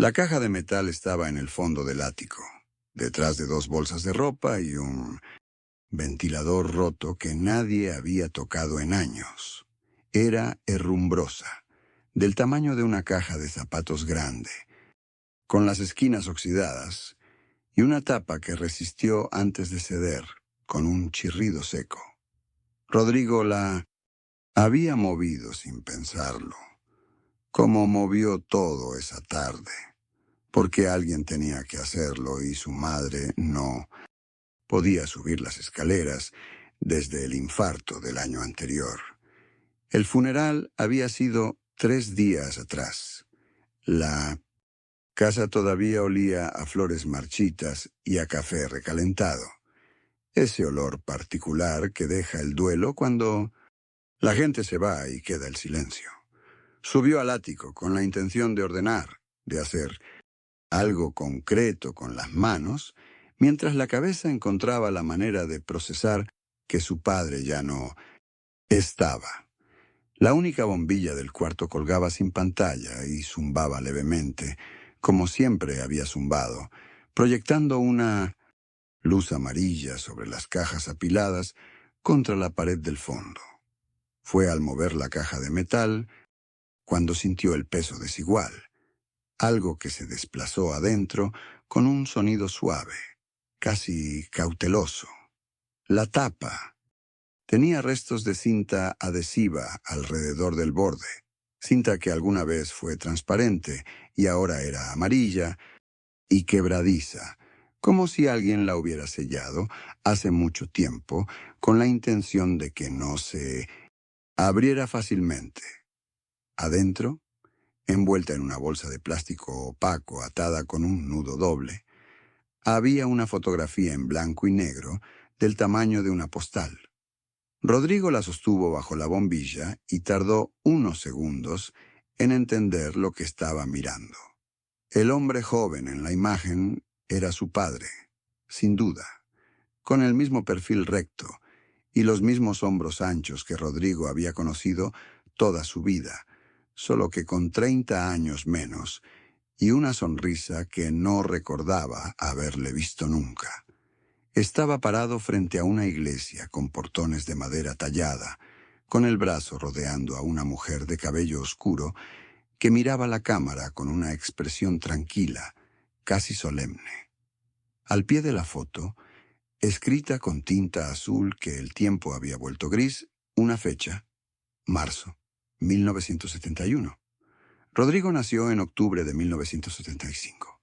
La caja de metal estaba en el fondo del ático, detrás de 2 bolsas de ropa y un ventilador roto que nadie había tocado en años. Era herrumbrosa, del tamaño de una caja de zapatos grande, con las esquinas oxidadas y una tapa que resistió antes de ceder, con un chirrido seco. Rodrigo la había movido sin pensarlo, como movió todo esa tarde, porque alguien tenía que hacerlo y su madre no podía subir las escaleras desde el infarto del año anterior. El funeral había sido 3 días atrás. La casa todavía olía a flores marchitas y a café recalentado. Ese olor particular que deja el duelo cuando la gente se va y queda el silencio. Subió al ático con la intención de ordenar, de hacer algo concreto con las manos, mientras la cabeza encontraba la manera de procesar que su padre ya no estaba. La única bombilla del cuarto colgaba sin pantalla y zumbaba levemente, como siempre había zumbado, proyectando una luz amarilla sobre las cajas apiladas contra la pared del fondo. Fue al mover la caja de metal cuando sintió el peso desigual, algo que se desplazó adentro con un sonido suave, casi cauteloso. La tapa tenía restos de cinta adhesiva alrededor del borde, cinta que alguna vez fue transparente y ahora era amarilla y quebradiza, como si alguien la hubiera sellado hace mucho tiempo con la intención de que no se abriera fácilmente. Adentro, envuelta en una bolsa de plástico opaco atada con un nudo doble, había una fotografía en blanco y negro del tamaño de una postal. Rodrigo la sostuvo bajo la bombilla y tardó unos segundos en entender lo que estaba mirando. El hombre joven en la imagen era su padre, sin duda, con el mismo perfil recto y los mismos hombros anchos que Rodrigo había conocido toda su vida, solo que con 30 años menos y una sonrisa que no recordaba haberle visto nunca. Estaba parado frente a una iglesia con portones de madera tallada, con el brazo rodeando a una mujer de cabello oscuro que miraba la cámara con una expresión tranquila, casi solemne. Al pie de la foto, escrita con tinta azul que el tiempo había vuelto gris, una fecha, marzo, 1971. Rodrigo nació en octubre de 1975.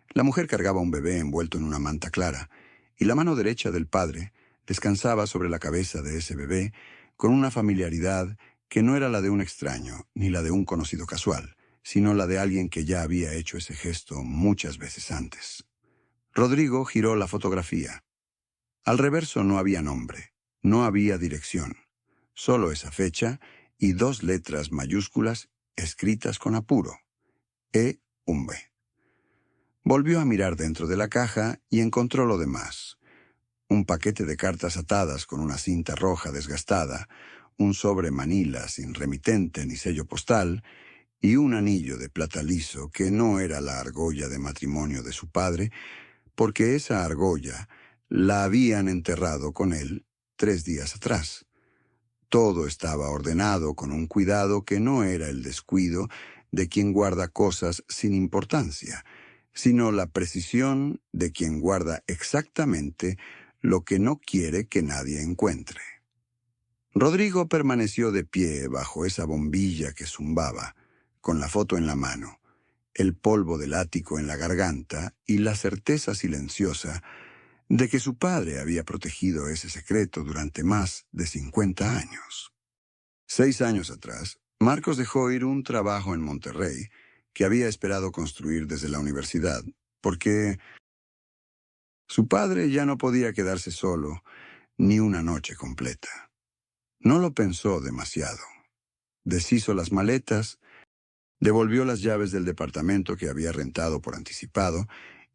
La mujer cargaba un bebé envuelto en una manta clara, y la mano derecha del padre descansaba sobre la cabeza de ese bebé con una familiaridad que no era la de un extraño ni la de un conocido casual, sino la de alguien que ya había hecho ese gesto muchas veces antes. Rodrigo giró la fotografía. Al reverso no había nombre, no había dirección, solo esa fecha y 2 letras mayúsculas escritas con apuro, E-B. Volvió a mirar dentro de la caja y encontró lo demás. Un paquete de cartas atadas con una cinta roja desgastada, un sobre manila sin remitente ni sello postal y un anillo de plata liso que no era la argolla de matrimonio de su padre, porque esa argolla la habían enterrado con él 3 días atrás. Todo estaba ordenado con un cuidado que no era el descuido de quien guarda cosas sin importancia, sino la precisión de quien guarda exactamente lo que no quiere que nadie encuentre. Rodrigo permaneció de pie bajo esa bombilla que zumbaba, con la foto en la mano, el polvo del ático en la garganta y la certeza silenciosa de que su padre había protegido ese secreto durante más de 50 años. 6 años atrás, Marcos dejó ir un trabajo en Monterrey que había esperado construir desde la universidad, porque su padre ya no podía quedarse solo ni una noche completa. No lo pensó demasiado. Deshizo las maletas, devolvió las llaves del departamento que había rentado por anticipado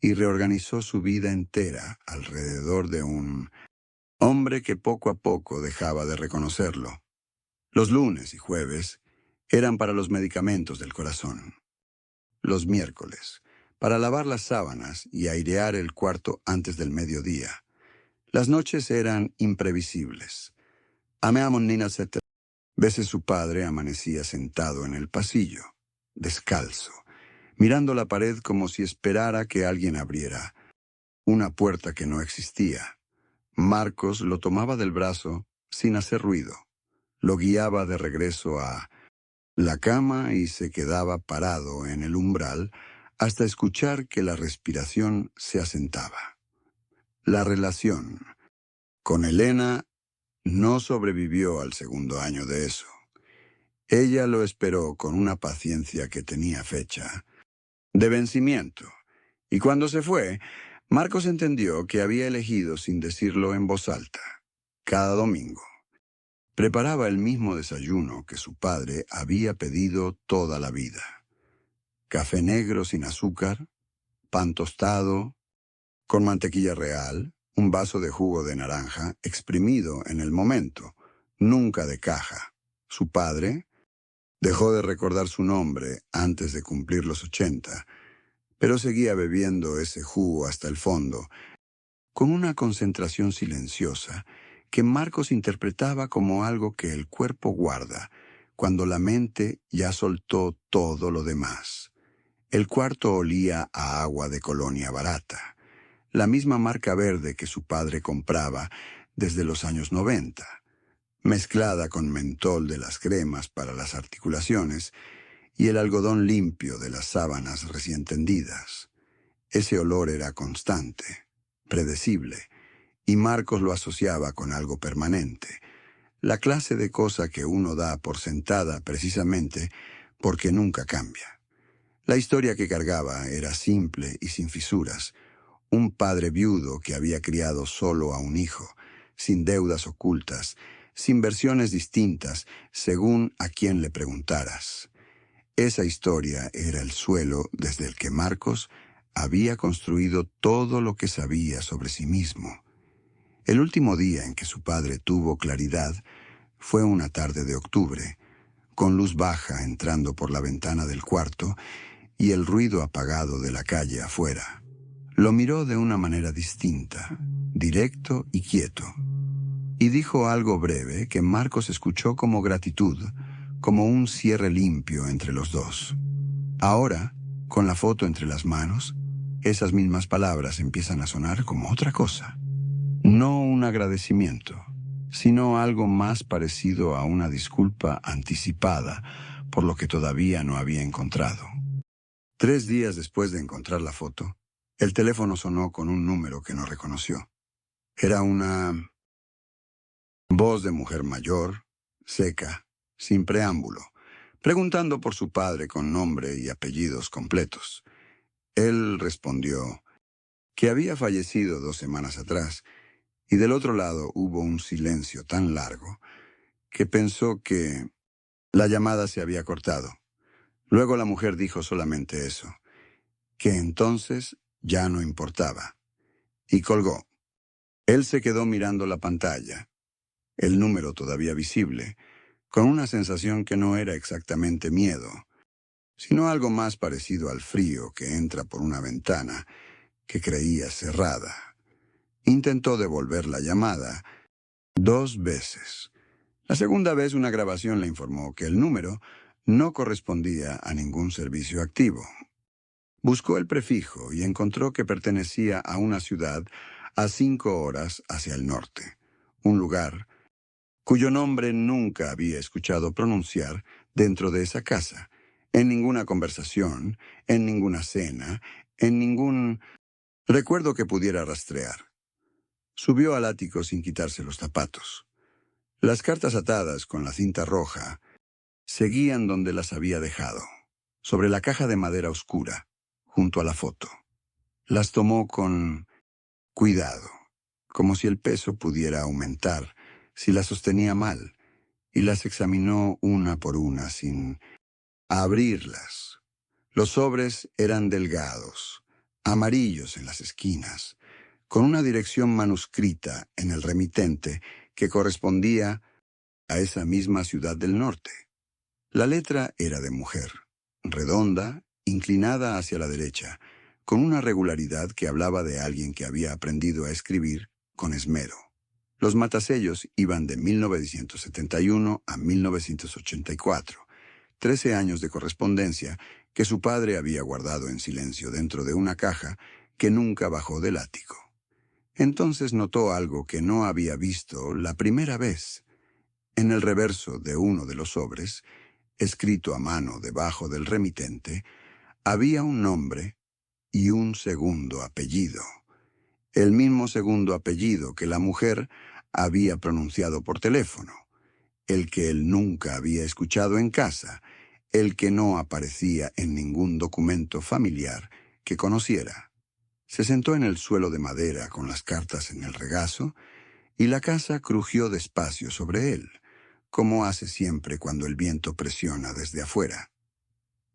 y reorganizó su vida entera alrededor de un hombre que poco a poco dejaba de reconocerlo. Los lunes y jueves eran para los medicamentos del corazón. Los miércoles, para lavar las sábanas y airear el cuarto antes del mediodía. Las noches eran imprevisibles. Veces su padre amanecía sentado en el pasillo, descalzo, mirando la pared como si esperara que alguien abriera una puerta que no existía. Marcos lo tomaba del brazo sin hacer ruido. Lo guiaba de regreso a la cama y se quedaba parado en el umbral hasta escuchar que la respiración se asentaba. La relación con Elena no sobrevivió al segundo año de eso. Ella lo esperó con una paciencia que tenía fecha de vencimiento, y cuando se fue, Marcos entendió que había elegido sin decirlo en voz alta. Cada domingo preparaba el mismo desayuno que su padre había pedido toda la vida. Café negro sin azúcar, pan tostado, con mantequilla real, un vaso de jugo de naranja exprimido en el momento, nunca de caja. Su padre dejó de recordar su nombre antes de cumplir los 80, pero seguía bebiendo ese jugo hasta el fondo, con una concentración silenciosa que Marcos interpretaba como algo que el cuerpo guarda cuando la mente ya soltó todo lo demás. El cuarto olía a agua de colonia barata, la misma marca verde que su padre compraba desde los años 90, mezclada con mentol de las cremas para las articulaciones y el algodón limpio de las sábanas recién tendidas. Ese olor era constante, predecible, y Marcos lo asociaba con algo permanente, la clase de cosa que uno da por sentada precisamente porque nunca cambia. La historia que cargaba era simple y sin fisuras. Un padre viudo que había criado solo a un hijo, sin deudas ocultas, sin versiones distintas, según a quien le preguntaras. Esa historia era el suelo desde el que Marcos había construido todo lo que sabía sobre sí mismo. El último día en que su padre tuvo claridad fue una tarde de octubre, con luz baja entrando por la ventana del cuarto y el ruido apagado de la calle afuera. Lo miró de una manera distinta, directo y quieto, y dijo algo breve que Marcos escuchó como gratitud, como un cierre limpio entre los dos. Ahora, con la foto entre las manos, esas mismas palabras empiezan a sonar como otra cosa. No un agradecimiento, sino algo más parecido a una disculpa anticipada por lo que todavía no había encontrado. 3 días después de encontrar la foto, el teléfono sonó con un número que no reconoció. Era una voz de mujer mayor, seca, sin preámbulo, preguntando por su padre con nombre y apellidos completos. Él respondió que había fallecido 2 semanas atrás, y del otro lado hubo un silencio tan largo que pensó que la llamada se había cortado. Luego la mujer dijo solamente eso, que entonces ya no importaba, y colgó. Él se quedó mirando la pantalla, el número todavía visible, con una sensación que no era exactamente miedo, sino algo más parecido al frío que entra por una ventana que creía cerrada. Intentó devolver la llamada 2 veces. La segunda vez una grabación le informó que el número no correspondía a ningún servicio activo. Buscó el prefijo y encontró que pertenecía a una ciudad a 5 horas hacia el norte, un lugar cuyo nombre nunca había escuchado pronunciar dentro de esa casa, en ninguna conversación, en ninguna cena, en ningún recuerdo que pudiera rastrear. Subió al ático sin quitarse los zapatos. Las cartas atadas con la cinta roja seguían donde las había dejado, sobre la caja de madera oscura, junto a la foto. Las tomó con cuidado, como si el peso pudiera aumentar si las sostenía mal, y las examinó una por una sin abrirlas. Los sobres eran delgados, amarillos en las esquinas, con una dirección manuscrita en el remitente que correspondía a esa misma ciudad del norte. La letra era de mujer, redonda, inclinada hacia la derecha, con una regularidad que hablaba de alguien que había aprendido a escribir con esmero. Los matasellos iban de 1971 a 1984, 13 años de correspondencia que su padre había guardado en silencio dentro de una caja que nunca bajó del ático. Entonces notó algo que no había visto la primera vez. En el reverso de uno de los sobres, escrito a mano debajo del remitente, había un nombre y un segundo apellido. El mismo segundo apellido que la mujer había pronunciado por teléfono, el que él nunca había escuchado en casa, el que no aparecía en ningún documento familiar que conociera. Se sentó en el suelo de madera con las cartas en el regazo y la casa crujió despacio sobre él, como hace siempre cuando el viento presiona desde afuera.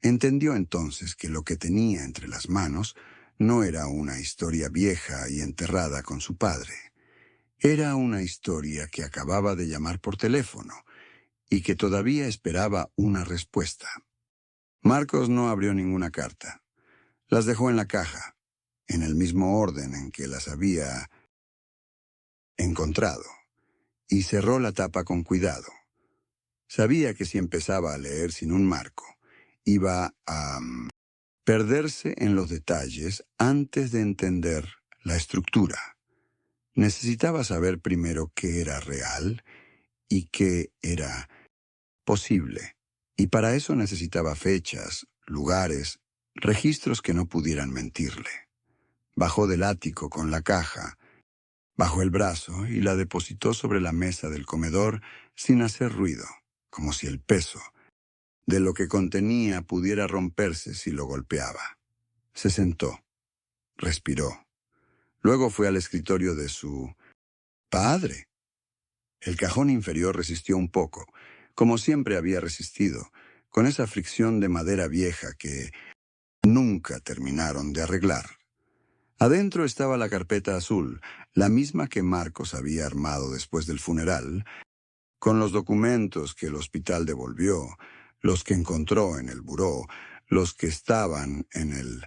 Entendió entonces que lo que tenía entre las manos no era una historia vieja y enterrada con su padre. Era una historia que acababa de llamar por teléfono y que todavía esperaba una respuesta. Marcos no abrió ninguna carta. Las dejó en la caja, en el mismo orden en que las había encontrado, y cerró la tapa con cuidado. Sabía que si empezaba a leer sin un marco, iba a perderse en los detalles antes de entender la estructura. Necesitaba saber primero qué era real y qué era posible, y para eso necesitaba fechas, lugares, registros que no pudieran mentirle. Bajó del ático con la caja, bajó el brazo y la depositó sobre la mesa del comedor sin hacer ruido, como si el peso de lo que contenía pudiera romperse si lo golpeaba. Se sentó, respiró. Luego fue al escritorio de su padre. El cajón inferior resistió un poco, como siempre había resistido, con esa fricción de madera vieja que nunca terminaron de arreglar. Adentro estaba la carpeta azul, la misma que Marcos había armado después del funeral, con los documentos que el hospital devolvió, los que encontró en el buró, los que estaban en el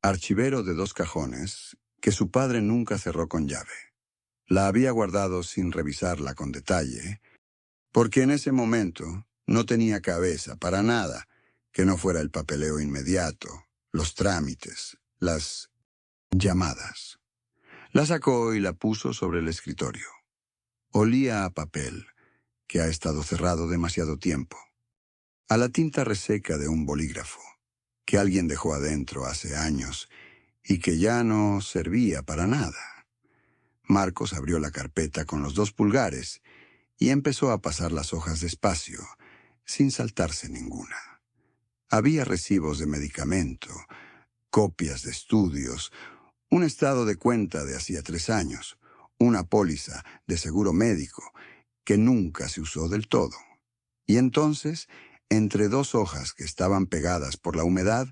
archivero de 2 cajones que su padre nunca cerró con llave. La había guardado sin revisarla con detalle, porque en ese momento no tenía cabeza para nada que no fuera el papeleo inmediato, los trámites, las llamadas. La sacó y la puso sobre el escritorio. Olía a papel, que ha estado cerrado demasiado tiempo, a la tinta reseca de un bolígrafo, que alguien dejó adentro hace años y que ya no servía para nada. Marcos abrió la carpeta con los 2 pulgares y empezó a pasar las hojas despacio, sin saltarse ninguna. Había recibos de medicamento, copias de estudios, un estado de cuenta de hacía 3 años, una póliza de seguro médico que nunca se usó del todo. Y entonces, entre 2 hojas que estaban pegadas por la humedad,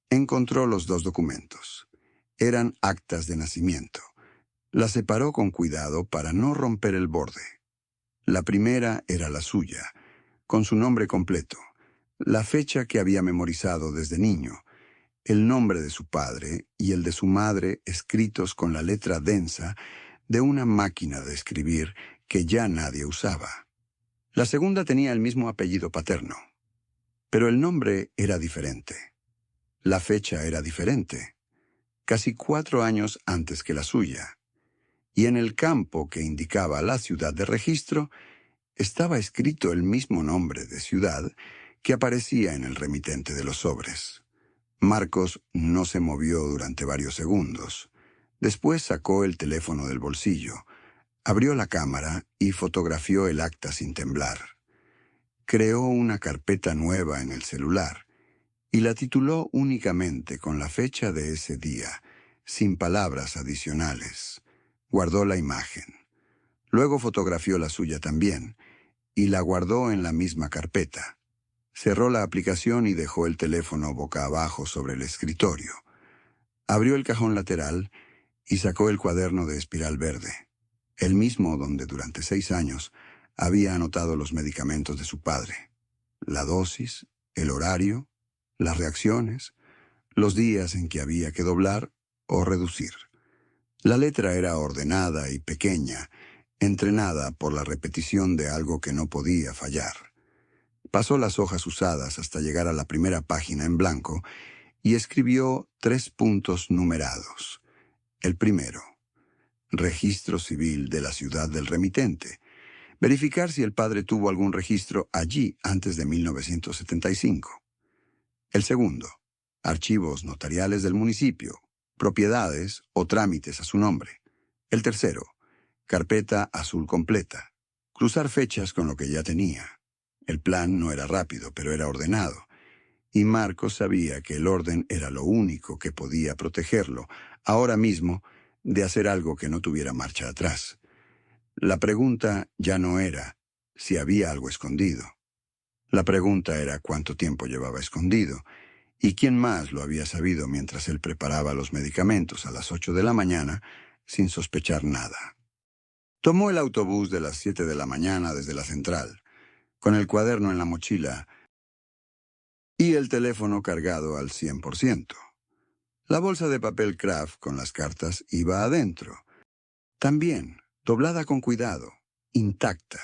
encontró los 2 documentos. Eran actas de nacimiento. Las separó con cuidado para no romper el borde. La primera era la suya, con su nombre completo, la fecha que había memorizado desde niño, el nombre de su padre y el de su madre escritos con la letra densa de una máquina de escribir que ya nadie usaba. La segunda tenía el mismo apellido paterno, pero el nombre era diferente. La fecha era diferente, casi 4 años antes que la suya, y en el campo que indicaba la ciudad de registro estaba escrito el mismo nombre de ciudad que aparecía en el remitente de los sobres. Marcos no se movió durante varios segundos. Después sacó el teléfono del bolsillo, abrió la cámara y fotografió el acta sin temblar. Creó una carpeta nueva en el celular y la tituló únicamente con la fecha de ese día, sin palabras adicionales. Guardó la imagen. Luego fotografió la suya también y la guardó en la misma carpeta. Cerró la aplicación y dejó el teléfono boca abajo sobre el escritorio. Abrió el cajón lateral y sacó el cuaderno de espiral verde, el mismo donde durante 6 años había anotado los medicamentos de su padre, la dosis, el horario, las reacciones, los días en que había que doblar o reducir. La letra era ordenada y pequeña, entrenada por la repetición de algo que no podía fallar. Pasó las hojas usadas hasta llegar a la primera página en blanco y escribió 3 puntos numerados. El primero: Registro civil de la ciudad del remitente. Verificar si el padre tuvo algún registro allí antes de 1975. El segundo: Archivos notariales del municipio, propiedades o trámites a su nombre. El tercero: Carpeta azul completa. Cruzar fechas con lo que ya tenía. El plan no era rápido, pero era ordenado. Y Marcos sabía que el orden era lo único que podía protegerlo, ahora mismo, de hacer algo que no tuviera marcha atrás. La pregunta ya no era si había algo escondido. La pregunta era cuánto tiempo llevaba escondido, y quién más lo había sabido mientras él preparaba los medicamentos a las 8 de la mañana sin sospechar nada. Tomó el autobús de las 7 de la mañana desde la central, con el cuaderno en la mochila y el teléfono cargado al 100%. La bolsa de papel Kraft con las cartas iba adentro. También, doblada con cuidado, intacta.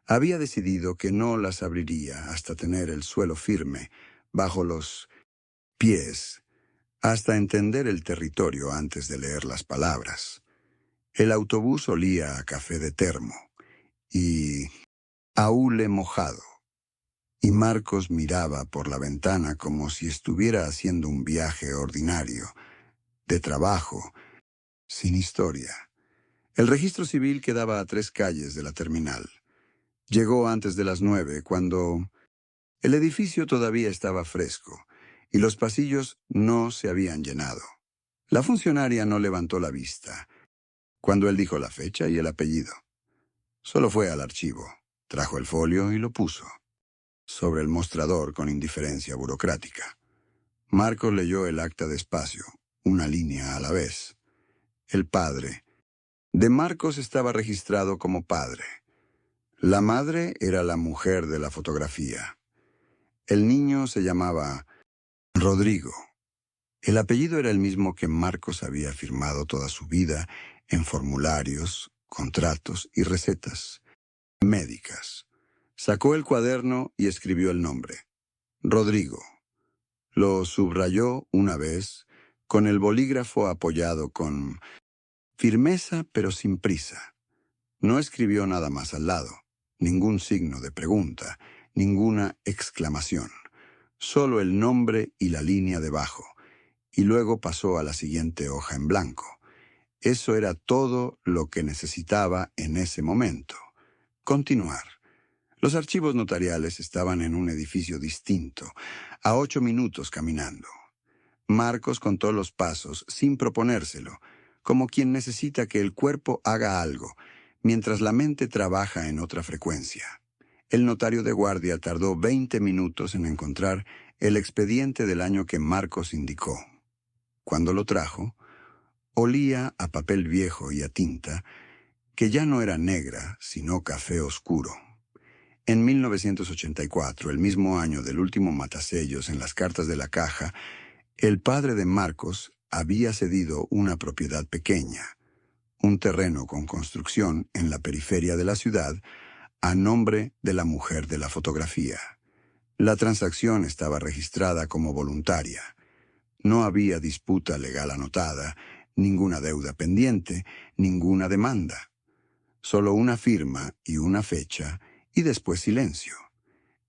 Había decidido que no las abriría hasta tener el suelo firme, bajo los pies, hasta entender el territorio antes de leer las palabras. El autobús olía a café de termo y a hule mojado. Y Marcos miraba por la ventana como si estuviera haciendo un viaje ordinario, de trabajo, sin historia. El registro civil quedaba a 3 calles de la terminal. Llegó antes de las 9, cuando el edificio todavía estaba fresco y los pasillos no se habían llenado. La funcionaria no levantó la vista cuando él dijo la fecha y el apellido. Solo fue al archivo, trajo el folio y lo puso sobre el mostrador con indiferencia burocrática. Marcos leyó el acta despacio, una línea a la vez. El padre de Marcos estaba registrado como padre. La madre era la mujer de la fotografía. El niño se llamaba Rodrigo. El apellido era el mismo que Marcos había firmado toda su vida en formularios, contratos y recetas médicas. Sacó el cuaderno y escribió el nombre: Rodrigo. Lo subrayó una vez, con el bolígrafo apoyado con firmeza pero sin prisa. No escribió nada más al lado, ningún signo de pregunta, ninguna exclamación. Solo el nombre y la línea debajo, y luego pasó a la siguiente hoja en blanco. Eso era todo lo que necesitaba en ese momento. Continuar. Los archivos notariales estaban en un edificio distinto, a 8 minutos caminando. Marcos contó los pasos sin proponérselo, como quien necesita que el cuerpo haga algo, mientras la mente trabaja en otra frecuencia. El notario de guardia tardó 20 minutos en encontrar el expediente del año que Marcos indicó. Cuando lo trajo, olía a papel viejo y a tinta, que ya no era negra, sino café oscuro. En 1984, el mismo año del último matasellos en las cartas de la caja, el padre de Marcos había cedido una propiedad pequeña, un terreno con construcción en la periferia de la ciudad, a nombre de la mujer de la fotografía. La transacción estaba registrada como voluntaria. No había disputa legal anotada, ninguna deuda pendiente, ninguna demanda. Solo una firma y una fecha, y después silencio.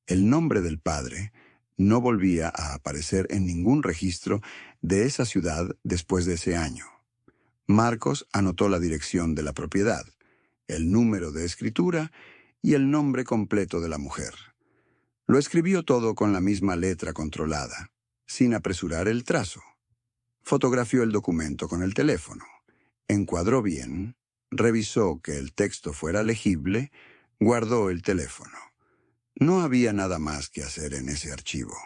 El nombre del padre no volvía a aparecer en ningún registro de esa ciudad después de ese año. Marcos anotó la dirección de la propiedad, el número de escritura y el nombre completo de la mujer. Lo escribió todo con la misma letra controlada, sin apresurar el trazo. Fotografió el documento con el teléfono, encuadró bien, revisó que el texto fuera legible, guardó el teléfono. No había nada más que hacer en ese archivo.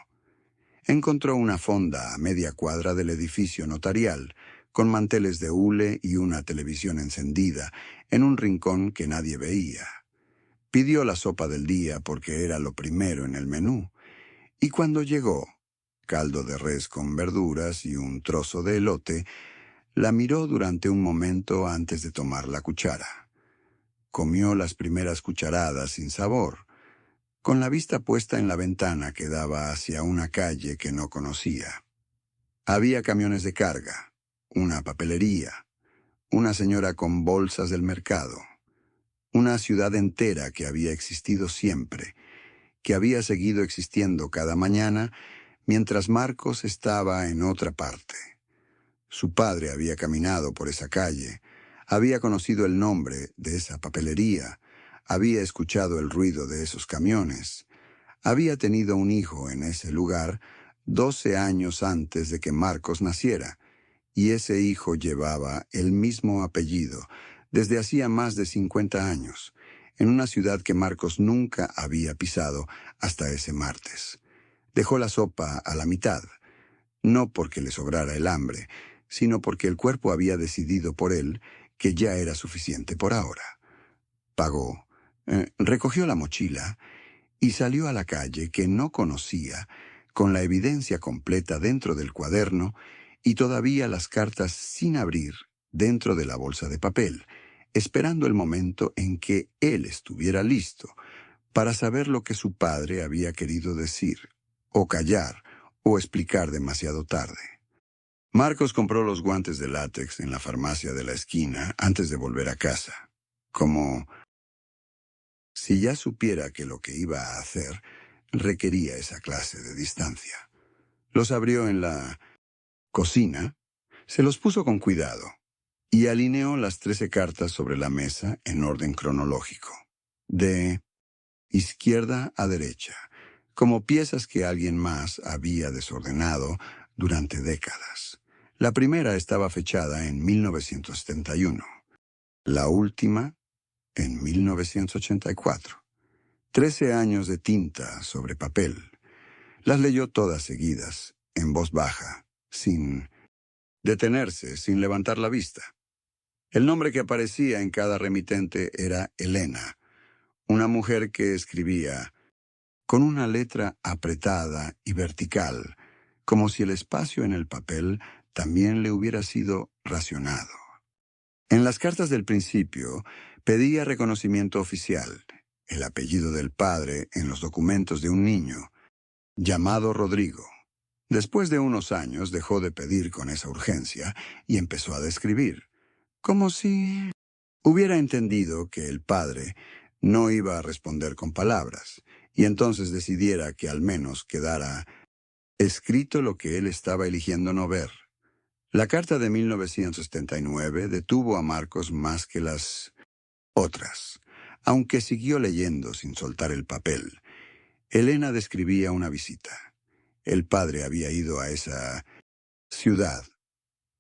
Encontró una fonda a media cuadra del edificio notarial, con manteles de hule y una televisión encendida, en un rincón que nadie veía. Pidió la sopa del día porque era lo primero en el menú, y cuando llegó, caldo de res con verduras y un trozo de elote, la miró durante un momento antes de tomar la cuchara. Comió las primeras cucharadas sin sabor, con la vista puesta en la ventana que daba hacia una calle que no conocía. Había camiones de carga, una papelería, una señora con bolsas del mercado, una ciudad entera que había existido siempre, que había seguido existiendo cada mañana mientras Marcos estaba en otra parte. Su padre había caminado por esa calle, había conocido el nombre de esa papelería, había escuchado el ruido de esos camiones, había tenido un hijo en ese lugar 12 años antes de que Marcos naciera, y ese hijo llevaba el mismo apellido desde hacía más de 50 años, en una ciudad que Marcos nunca había pisado hasta ese martes. Dejó la sopa a la mitad, no porque le sobrara el hambre, sino porque el cuerpo había decidido por él que ya era suficiente por ahora. Pagó, recogió la mochila y salió a la calle que no conocía, con la evidencia completa dentro del cuaderno y todavía las cartas sin abrir dentro de la bolsa de papel, esperando el momento en que él estuviera listo para saber lo que su padre había querido decir, o callar, o explicar demasiado tarde. Marcos compró los guantes de látex en la farmacia de la esquina antes de volver a casa, como si ya supiera que lo que iba a hacer requería esa clase de distancia. Los abrió en la cocina, se los puso con cuidado y alineó las 13 cartas sobre la mesa en orden cronológico, de izquierda a derecha, como piezas que alguien más había desordenado durante décadas. La primera estaba fechada en 1971, la última en 1984. 13 años de tinta sobre papel. Las leyó todas seguidas, en voz baja, sin detenerse, sin levantar la vista. El nombre que aparecía en cada remitente era Elena, una mujer que escribía con una letra apretada y vertical, como si el espacio en el papel también le hubiera sido racionado. En las cartas del principio pedía reconocimiento oficial, el apellido del padre en los documentos de un niño, llamado Rodrigo. Después de unos años dejó de pedir con esa urgencia y empezó a describir, como si hubiera entendido que el padre no iba a responder con palabras, y entonces decidiera que al menos quedara escrito lo que él estaba eligiendo no ver. La carta de 1979 detuvo a Marcos más que las otras, aunque siguió leyendo sin soltar el papel. Elena describía una visita. El padre había ido a esa ciudad.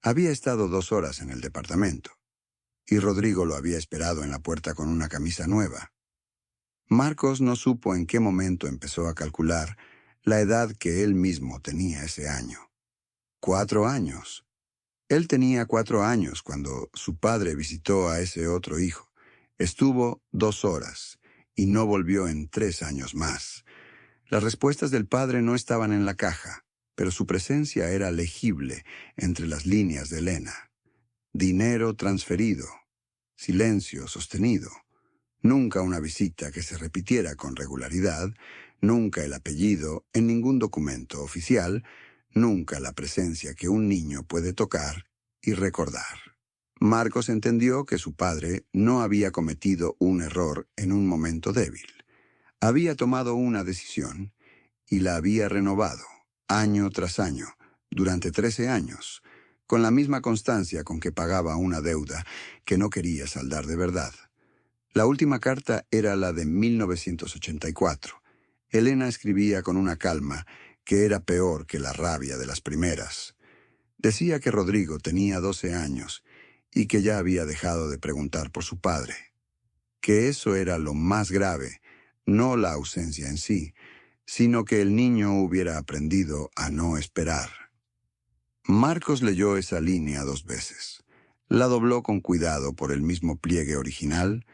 Había estado 2 horas en el departamento, y Rodrigo lo había esperado en la puerta con una camisa nueva. Marcos no supo en qué momento empezó a calcular la edad que él mismo tenía ese año. 4 años. Él tenía 4 años cuando su padre visitó a ese otro hijo. Estuvo 2 horas y no volvió en 3 años más. Las respuestas del padre no estaban en la caja, pero su presencia era legible entre las líneas de Elena. Dinero transferido, silencio sostenido, nunca una visita que se repitiera con regularidad, nunca el apellido en ningún documento oficial, nunca la presencia que un niño puede tocar y recordar. Marcos entendió que su padre no había cometido un error en un momento débil. Había tomado una decisión y la había renovado, año tras año, durante 13 años, con la misma constancia con que pagaba una deuda que no quería saldar de verdad. La última carta era la de 1984. Elena escribía con una calma que era peor que la rabia de las primeras. Decía que Rodrigo tenía 12 años y que ya había dejado de preguntar por su padre. Que eso era lo más grave, no la ausencia en sí, sino que el niño hubiera aprendido a no esperar. Marcos leyó esa línea 2 veces. La dobló con cuidado por el mismo pliegue original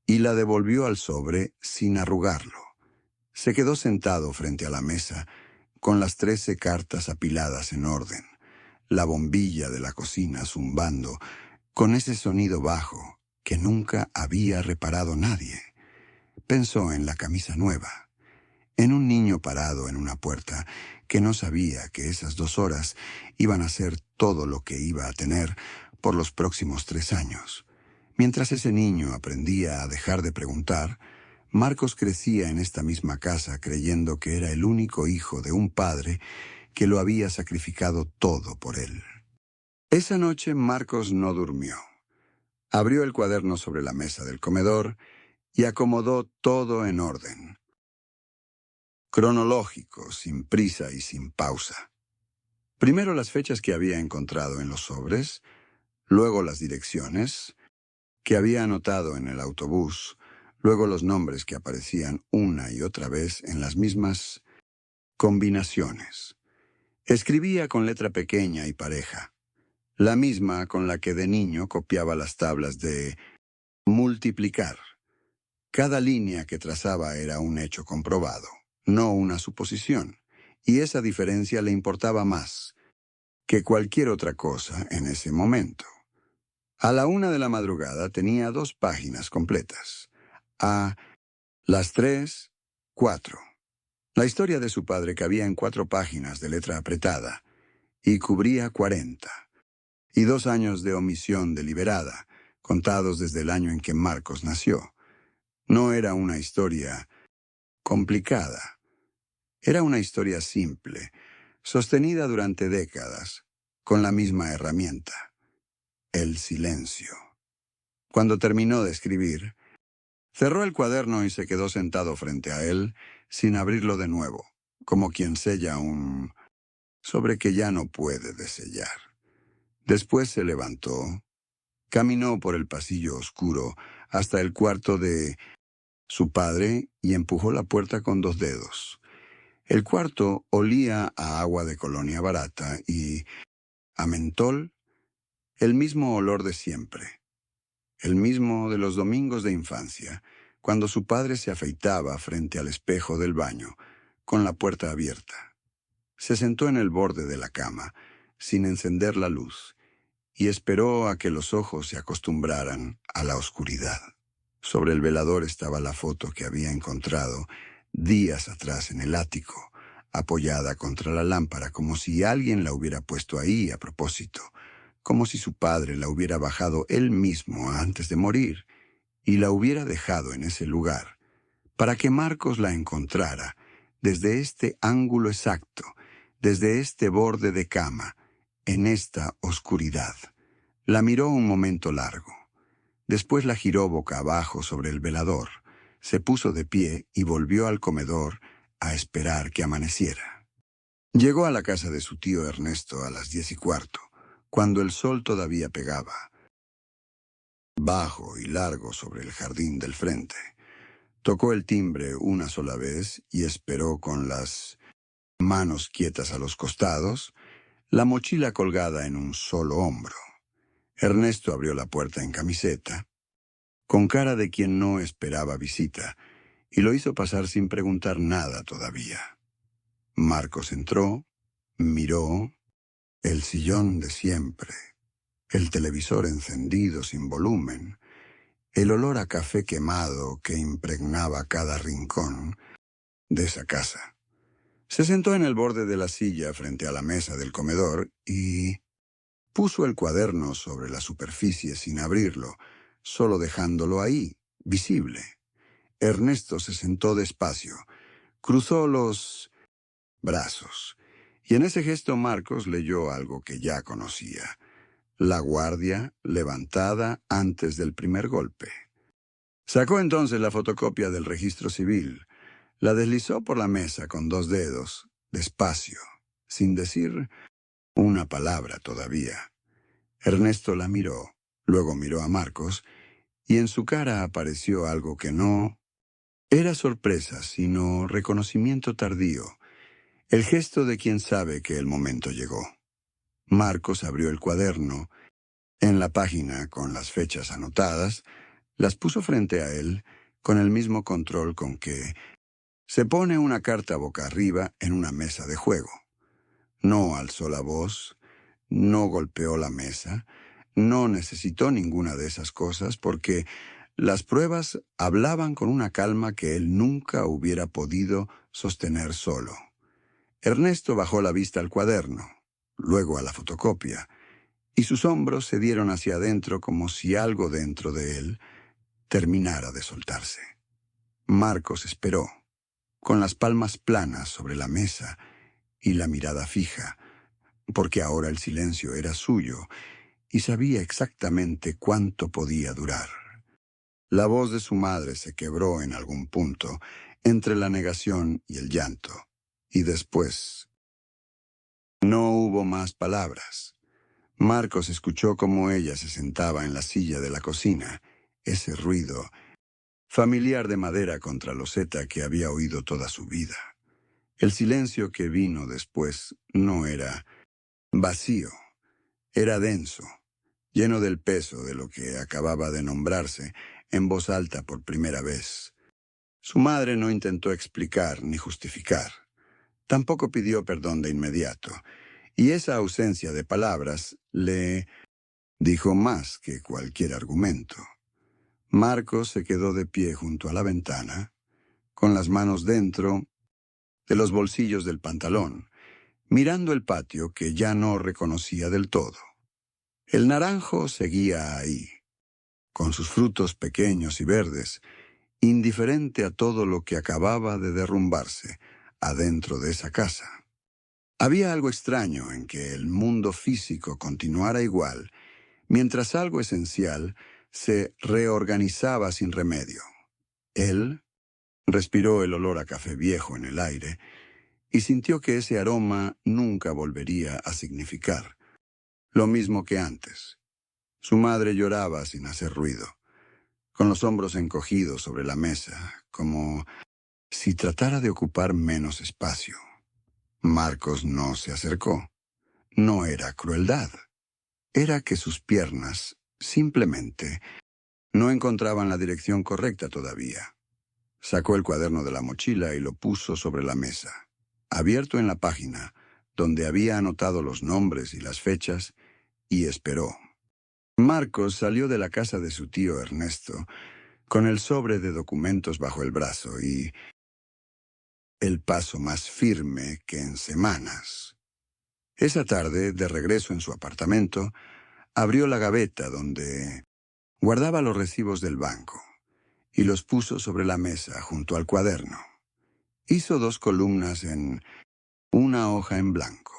y la devolvió al sobre sin arrugarlo. Se quedó sentado frente a la mesa, con las 13 cartas apiladas en orden, la bombilla de la cocina zumbando, con ese sonido bajo que nunca había reparado nadie. Pensó en la camisa nueva, en un niño parado en una puerta que no sabía que esas 2 horas iban a ser todo lo que iba a tener por los próximos 3 años. Mientras ese niño aprendía a dejar de preguntar, Marcos crecía en esta misma casa creyendo que era el único hijo de un padre que lo había sacrificado todo por él. Esa noche Marcos no durmió. Abrió el cuaderno sobre la mesa del comedor y acomodó todo en orden. Cronológico, sin prisa y sin pausa. Primero las fechas que había encontrado en los sobres, luego las direcciones que había anotado en el autobús, luego los nombres que aparecían una y otra vez en las mismas combinaciones. Escribía con letra pequeña y pareja, la misma con la que de niño copiaba las tablas de multiplicar. Cada línea que trazaba era un hecho comprobado, no una suposición, y esa diferencia le importaba más que cualquier otra cosa en ese momento. A la 1 de la madrugada tenía 2 páginas completas. A las 3, 4. La historia de su padre cabía en 4 páginas de letra apretada y cubría 40. Y 2 años de omisión deliberada, contados desde el año en que Marcos nació. No era una historia complicada. Era una historia simple, sostenida durante décadas, con la misma herramienta, el silencio. Cuando terminó de escribir, cerró el cuaderno y se quedó sentado frente a él, sin abrirlo de nuevo, como quien sella un sobre que ya no puede desellar. Después se levantó, caminó por el pasillo oscuro hasta el cuarto de su padre y empujó la puerta con 2 dedos. El cuarto olía a agua de colonia barata y a mentol, el mismo olor de siempre, el mismo de los domingos de infancia, cuando su padre se afeitaba frente al espejo del baño, con la puerta abierta. Se sentó en el borde de la cama, sin encender la luz, y esperó a que los ojos se acostumbraran a la oscuridad. Sobre el velador estaba la foto que había encontrado días atrás en el ático, apoyada contra la lámpara, como si alguien la hubiera puesto ahí a propósito, como si su padre la hubiera bajado él mismo antes de morir y la hubiera dejado en ese lugar, para que Marcos la encontrara desde este ángulo exacto, desde este borde de cama, en esta oscuridad. La miró un momento largo. Después la giró boca abajo sobre el velador, se puso de pie y volvió al comedor a esperar que amaneciera. Llegó a la casa de su tío Ernesto a las 10:15, cuando el sol todavía pegaba, bajo y largo sobre el jardín del frente. Tocó el timbre una sola vez y esperó con las manos quietas a los costados, la mochila colgada en un solo hombro. Ernesto abrió la puerta en camiseta, con cara de quien no esperaba visita, y lo hizo pasar sin preguntar nada todavía. Marcos entró, miró, el sillón de siempre, el televisor encendido sin volumen, el olor a café quemado que impregnaba cada rincón de esa casa. Se sentó en el borde de la silla frente a la mesa del comedor y puso el cuaderno sobre la superficie sin abrirlo, solo dejándolo ahí, visible. Ernesto se sentó despacio, cruzó los brazos, y en ese gesto Marcos leyó algo que ya conocía: la guardia levantada antes del primer golpe. Sacó entonces la fotocopia del registro civil, la deslizó por la mesa con 2 dedos, despacio, sin decir una palabra todavía. Ernesto la miró, luego miró a Marcos, y en su cara apareció algo que no era sorpresa, sino reconocimiento tardío, el gesto de quien sabe que el momento llegó. Marcos abrió el cuaderno. En la página con las fechas anotadas, las puso frente a él con el mismo control con que Se pone una carta boca arriba en una mesa de juego. No alzó la voz, no golpeó la mesa, no necesitó ninguna de esas cosas porque las pruebas hablaban con una calma que él nunca hubiera podido sostener solo. Ernesto bajó la vista al cuaderno, luego a la fotocopia, y sus hombros se dieron hacia adentro como si algo dentro de él terminara de soltarse. Marcos esperó, con las palmas planas sobre la mesa y la mirada fija, porque ahora el silencio era suyo y sabía exactamente cuánto podía durar. La voz de su madre se quebró en algún punto, entre la negación y el llanto, y después no hubo más palabras. Marcos escuchó cómo ella se sentaba en la silla de la cocina, ese ruido familiar de madera contra loseta que había oído toda su vida. El silencio que vino después no era vacío, era denso, lleno del peso de lo que acababa de nombrarse en voz alta por primera vez. Su madre no intentó explicar ni justificar. Tampoco pidió perdón de inmediato, y esa ausencia de palabras le dijo más que cualquier argumento. Marcos se quedó de pie junto a la ventana, con las manos dentro de los bolsillos del pantalón, mirando el patio que ya no reconocía del todo. El naranjo seguía ahí, con sus frutos pequeños y verdes, indiferente a todo lo que acababa de derrumbarse adentro de esa casa. Había algo extraño en que el mundo físico continuara igual, mientras algo esencial se reorganizaba sin remedio. Él respiró el olor a café viejo en el aire y sintió que ese aroma nunca volvería a significar lo mismo que antes. Su madre lloraba sin hacer ruido, con los hombros encogidos sobre la mesa, como si tratara de ocupar menos espacio. Marcos no se acercó. No era crueldad. Era que sus piernas, simplemente, no encontraban la dirección correcta todavía. Sacó el cuaderno de la mochila y lo puso sobre la mesa. Abierto en la página, donde había anotado los nombres y las fechas, y esperó. Marcos salió de la casa de su tío Ernesto, con el sobre de documentos bajo el brazo y el paso más firme que en semanas. Esa tarde, de regreso en su apartamento, abrió la gaveta donde guardaba los recibos del banco y los puso sobre la mesa junto al cuaderno. Hizo 2 columnas en una hoja en blanco,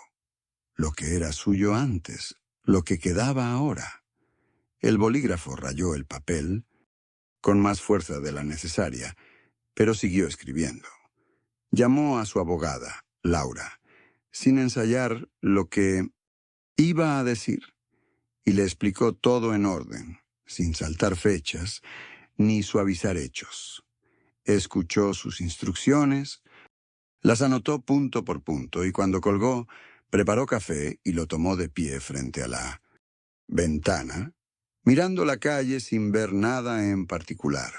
lo que era suyo antes, lo que quedaba ahora. El bolígrafo rayó el papel con más fuerza de la necesaria, pero siguió escribiendo. Llamó a su abogada, Laura, sin ensayar lo que iba a decir, y le explicó todo en orden, sin saltar fechas ni suavizar hechos. Escuchó sus instrucciones, las anotó punto por punto y cuando colgó, preparó café y lo tomó de pie frente a la ventana, mirando la calle sin ver nada en particular.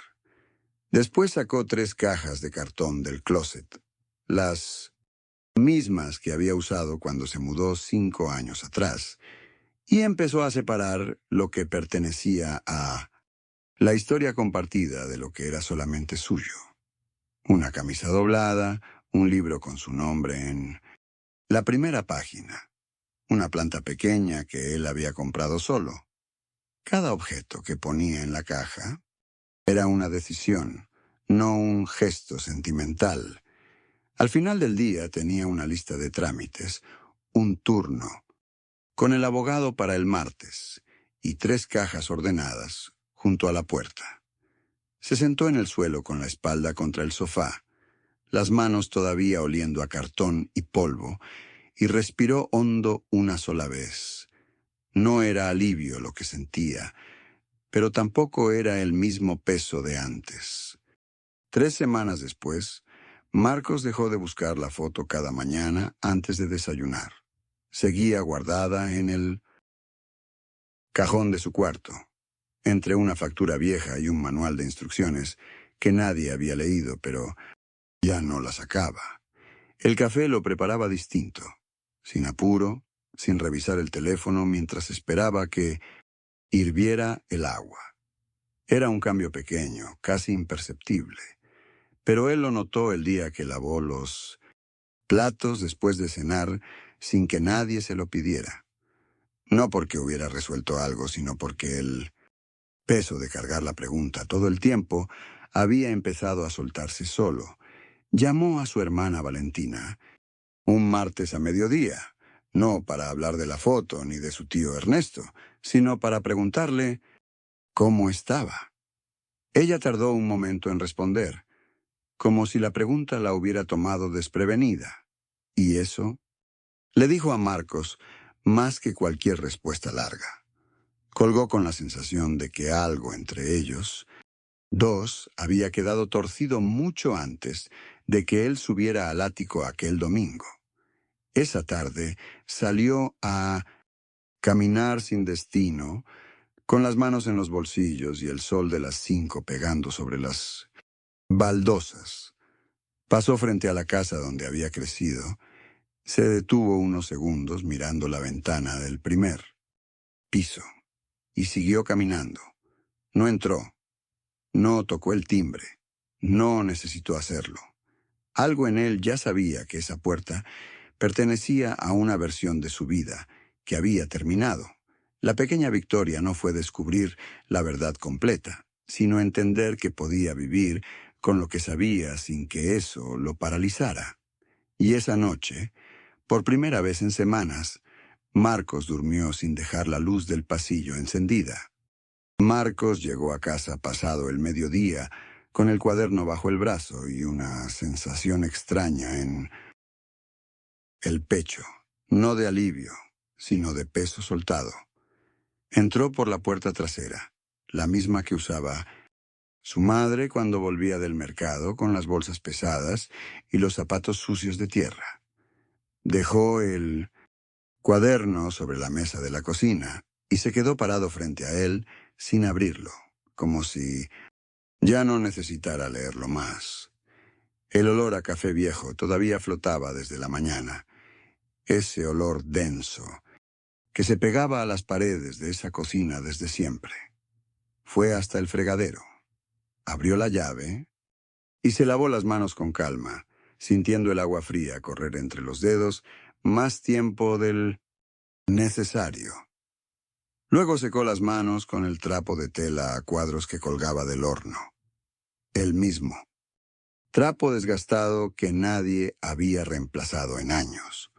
Después sacó 3 cajas de cartón del closet, las mismas que había usado cuando se mudó 5 años atrás, y empezó a separar lo que pertenecía a la historia compartida de lo que era solamente suyo. Una camisa doblada, un libro con su nombre en la primera página, una planta pequeña que él había comprado solo. Cada objeto que ponía en la caja era una decisión, no un gesto sentimental. Al final del día tenía una lista de trámites, un turno, con el abogado para el martes, y 3 cajas ordenadas junto a la puerta. Se sentó en el suelo con la espalda contra el sofá, las manos todavía oliendo a cartón y polvo, y respiró hondo una sola vez. No era alivio lo que sentía, pero tampoco era el mismo peso de antes. 3 semanas después, Marcos dejó de buscar la foto cada mañana antes de desayunar. Seguía guardada en el cajón de su cuarto, entre una factura vieja y un manual de instrucciones que nadie había leído, pero Ya no la sacaba. El café lo preparaba distinto, sin apuro, sin revisar el teléfono mientras esperaba que hirviera el agua. Era un cambio pequeño, casi imperceptible, pero él lo notó el día que lavó los platos después de cenar sin que nadie se lo pidiera. No porque hubiera resuelto algo, sino porque el peso de cargar la pregunta todo el tiempo había empezado a soltarse solo. Llamó a su hermana Valentina un martes a mediodía, no para hablar de la foto ni de su tío Ernesto, sino para preguntarle cómo estaba. Ella tardó un momento en responder, como si la pregunta la hubiera tomado desprevenida. ¿Y eso? Le dijo a Marcos más que cualquier respuesta larga. Colgó con la sensación de que algo entre ellos, dos, había quedado torcido mucho antes de que él subiera al ático aquel domingo. Esa tarde salió a caminar sin destino, con las manos en los bolsillos y el sol de las 5 pegando sobre las baldosas. Pasó frente a la casa donde había crecido. Se detuvo unos segundos mirando la ventana del primer piso y siguió caminando. No entró, no tocó el timbre, no necesitó hacerlo. Algo en él ya sabía que esa puerta pertenecía a una versión de su vida que había terminado. La pequeña victoria no fue descubrir la verdad completa, sino entender que podía vivir con lo que sabía sin que eso lo paralizara. Y esa noche, por primera vez en semanas, Marcos durmió sin dejar la luz del pasillo encendida. Marcos llegó a casa pasado el mediodía, con el cuaderno bajo el brazo y una sensación extraña en el pecho, no de alivio, sino de peso soltado. Entró por la puerta trasera, la misma que usaba su madre cuando volvía del mercado con las bolsas pesadas y los zapatos sucios de tierra. Dejó el cuaderno sobre la mesa de la cocina y se quedó parado frente a él sin abrirlo, como si ya no necesitara leerlo más. El olor a café viejo todavía flotaba desde la mañana, ese olor denso que se pegaba a las paredes de esa cocina desde siempre. Fue hasta el fregadero, abrió la llave y se lavó las manos con calma, sintiendo el agua fría correr entre los dedos más tiempo del necesario. Luego secó las manos con el trapo de tela a cuadros que colgaba del horno. El mismo. Trapo desgastado que nadie había reemplazado en años.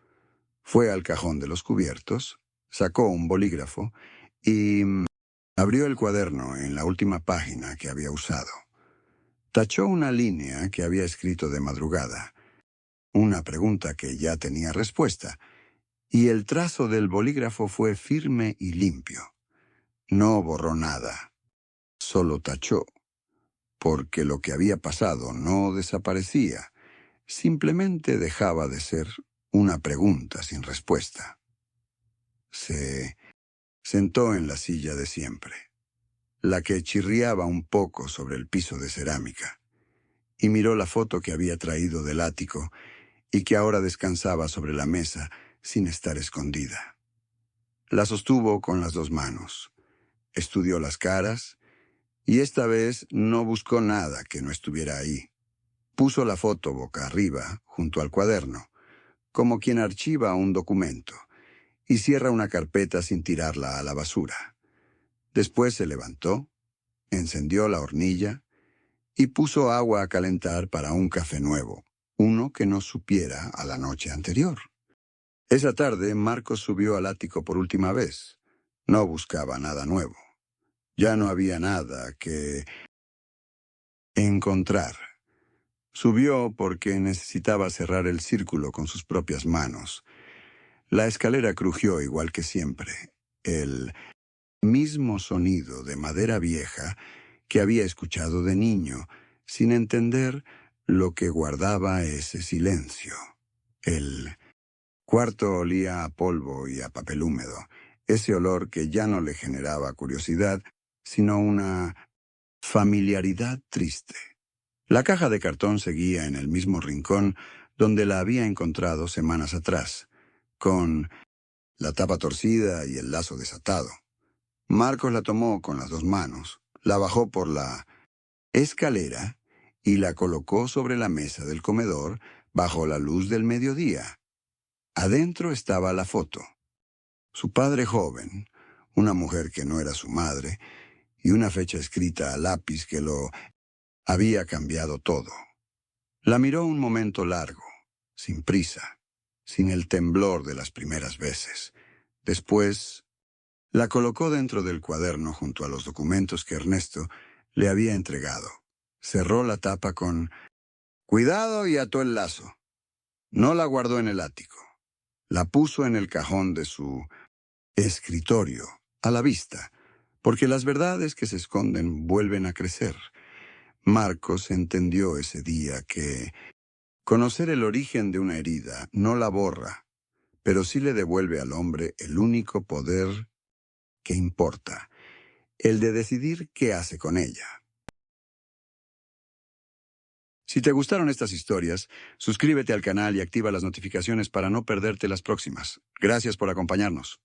Fue al cajón de los cubiertos, sacó un bolígrafo y abrió el cuaderno en la última página que había usado. Tachó una línea que había escrito de madrugada, una pregunta que ya tenía respuesta, y el trazo del bolígrafo fue firme y limpio. No borró nada, solo tachó, porque lo que había pasado no desaparecía, simplemente dejaba de ser una pregunta sin respuesta. Se sentó en la silla de siempre, la que chirriaba un poco sobre el piso de cerámica, y miró la foto que había traído del ático y que ahora descansaba sobre la mesa sin estar escondida. La sostuvo con las dos manos, estudió las caras y esta vez no buscó nada que no estuviera ahí. Puso la foto boca arriba, junto al cuaderno, como quien archiva un documento, y cierra una carpeta sin tirarla a la basura. Después se levantó, encendió la hornilla y puso agua a calentar para un café nuevo, uno que no supiera a la noche anterior. Esa tarde, Marcos subió al ático por última vez. No buscaba nada nuevo. Ya no había nada que encontrar. Subió porque necesitaba cerrar el círculo con sus propias manos. La escalera crujió igual que siempre. El mismo sonido de madera vieja que había escuchado de niño, sin entender lo que guardaba ese silencio. El cuarto olía a polvo y a papel húmedo, ese olor que ya no le generaba curiosidad, sino una familiaridad triste. La caja de cartón seguía en el mismo rincón donde la había encontrado semanas atrás, con la tapa torcida y el lazo desatado. Marcos la tomó con las dos manos, la bajó por la escalera y la colocó sobre la mesa del comedor bajo la luz del mediodía. Adentro estaba la foto. Su padre joven, una mujer que no era su madre, y una fecha escrita a lápiz que lo había cambiado todo. La miró un momento largo, sin prisa, sin el temblor de las primeras veces. Después, la colocó dentro del cuaderno junto a los documentos que Ernesto le había entregado. Cerró la tapa con cuidado y ató el lazo. No la guardó en el ático. La puso en el cajón de su escritorio, a la vista, porque las verdades que se esconden vuelven a crecer. Marcos entendió ese día que conocer el origen de una herida no la borra, pero sí le devuelve al hombre el único poder que importa, el de decidir qué hace con ella. Si te gustaron estas historias, suscríbete al canal y activa las notificaciones para no perderte las próximas. Gracias por acompañarnos.